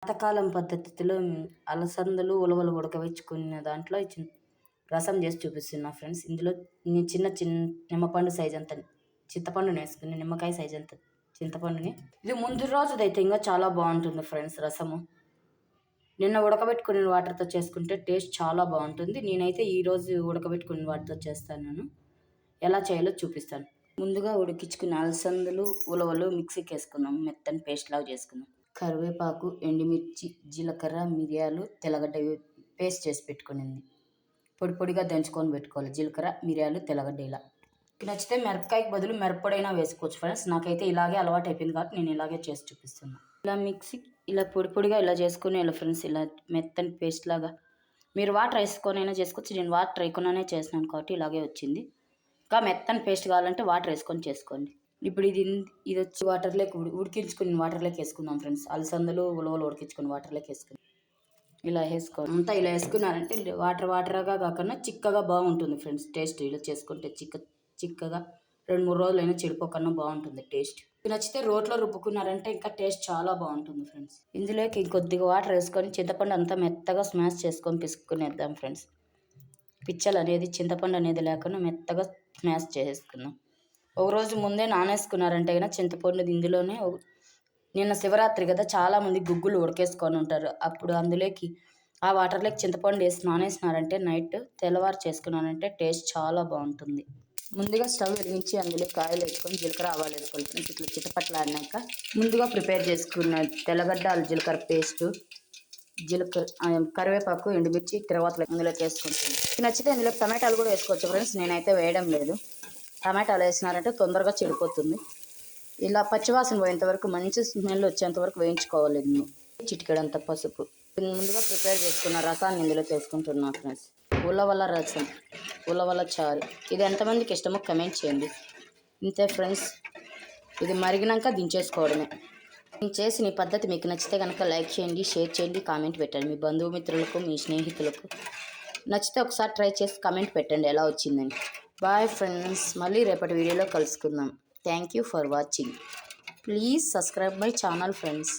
పాతకాలం పద్ధతిలో అలసందలు, ఉలవలు ఉడకబెట్టుకున్న దాంట్లో రసం చేసి చూపిస్తున్నా ఫ్రెండ్స్. ఇందులో నేను చిన్న నిమ్మపండు సైజ్ అంత చింతపండుని వేసుకుని, నిమ్మకాయ సైజ్ అంత చింతపండుని. ఇది ముందు రోజుదైతే ఇంకా చాలా బాగుంటుంది ఫ్రెండ్స్ రసము. నిన్న ఉడకబెట్టుకునే వాటర్తో చేసుకుంటే టేస్ట్ చాలా బాగుంటుంది. నేనైతే ఈరోజు ఉడకబెట్టుకునే వాటితో చేస్తాను. ఎలా చేయాలో చూపిస్తాను. ముందుగా ఉడికించుకున్న అలసందలు, ఉలవలు మిక్సీకి వేసుకుందాం. మెత్తని పేస్ట్ లాగా చేసుకుందాం. కరివేపాకు, ఎండుమిర్చి, జీలకర్ర, మిరియాలు, తెల్లగడ్డ పేస్ట్ చేసి పెట్టుకునింది. పొడి పొడిగా దంచుకొని పెట్టుకోవాలి. జీలకర్ర, మిరియాలు, తెల్లగడ్డ ఇలా. నచ్చితే మిరపకాయకి బదులు మిరప్పొడైనా వేసుకోవచ్చు ఫ్రెండ్స్. నాకైతే ఇలాగే అలవాటు అయిపోయింది కాబట్టి నేను ఇలాగే చేసి చూపిస్తున్నాను. ఇలా మిక్సీ ఇలా పొడి పొడిగా ఇలా చేసుకుని ఇలా ఫ్రెండ్స్, ఇలా మెత్తని పేస్ట్ లాగా. మీరు వాటర్ వేసుకొని అయినా చేసుకోవచ్చు. నేను వాటర్ వేయకుండానే చేసినాను కాబట్టి ఇలాగే వచ్చింది. ఇంకా మెత్తని పేస్ట్ కావాలంటే వాటర్ వేసుకొని చేసుకోండి. ఇప్పుడు ఇది వచ్చి వాటర్లోకి ఉడికించుకుని వాటర్లోకి వేసుకుందాం ఫ్రెండ్స్. అలసందలు, ఉలవలు ఉడికించుకుని వాటర్లోకి వేసుకుని ఇలా వేసుకోండి. అంతా ఇలా వేసుకున్నారంటే వాటర్గా కాకుండా చిక్కగా బాగుంటుంది ఫ్రెండ్స్. టేస్ట్ ఇలా చేసుకుంటే చిక్కగా 2-3 రోజులైనా చెడిపోకుండా బాగుంటుంది టేస్ట్. నచ్చితే రోట్లో రుబ్బుకున్నారంటే ఇంకా టేస్ట్ చాలా బాగుంటుంది ఫ్రెండ్స్. ఇందులోకి ఇంకొద్దిగా వాటర్ వేసుకొని చింతపండు అంతా మెత్తగా స్మాష్ చేసుకొని పిసుక్కునేద్దాం ఫ్రెండ్స్. పిచ్చలు అనేది చింతపండు అనేది లేకుండా మెత్తగా స్మాష్ చేసేసుకుందాం. ఒక రోజు ముందే నానేసుకున్నారంటే కనుక చింతపండు ఇందులోనే. నిన్న శివరాత్రి కదా, చాలామంది గుగ్గులు ఉడకేసుకొని ఉంటారు. అప్పుడు అందులోకి ఆ వాటర్లోకి చింతపండు వేసి నానేసినారంటే నైట్ తెల్లవారు చేసుకున్నారంటే టేస్ట్ చాలా బాగుంటుంది. ముందుగా స్టవ్ వెలిగించి అందులో కాయలు వేసుకొని జీలకర్ర, ఆవాలు వేసుకోవాలి. ఇట్లా చిటపట్లాడినాక ముందుగా ప్రిపేర్ చేసుకున్న తెల్లగడ్డ, జీలకర్ర పేస్టు, కరివేపాకు, ఎండుమిర్చి తర్వాత ఇందులోకి వేసుకుంటుంది. నచ్చితే ఇందులో టమాటాలు కూడా వేసుకోవచ్చు ఫ్రెండ్స్. నేనైతే వేయడం లేదు. టమాటాలు వేసినారంటే తొందరగా చెడిపోతుంది. ఇలా పచ్చివాసన పోయేంత వరకు, మంచి స్మెల్ వచ్చేంత వరకు వేయించుకోవాలి. చిటికెడంత పసుపు. ముందుగా ప్రిపేర్ చేసుకున్న రసాన్ని ఇందులో వేసుకుంటున్నాను ఫ్రెండ్స్. ఉలవల రసం, ఉలవల చారు. ఇది ఎంతమందికి ఇష్టమో కమెంట్ చేయండి. ఇంతే ఫ్రెండ్స్. ఇది మరిగినాక దించేసుకోవడమే. నేను చేసిన ఈ పద్ధతి మీకు నచ్చితే కనుక లైక్ చేయండి, షేర్ చేయండి, కామెంట్ పెట్టండి. మీ బంధుమిత్రులకు, మీ స్నేహితులకు నచ్చితే ఒకసారి ట్రై చేసి కామెంట్ పెట్టండి ఎలా వచ్చిందని. Bye friends. మళ్ళీ రేపటి వీడియోలో కలుసుకుందాం. Thank you for watching. Please subscribe my channel friends.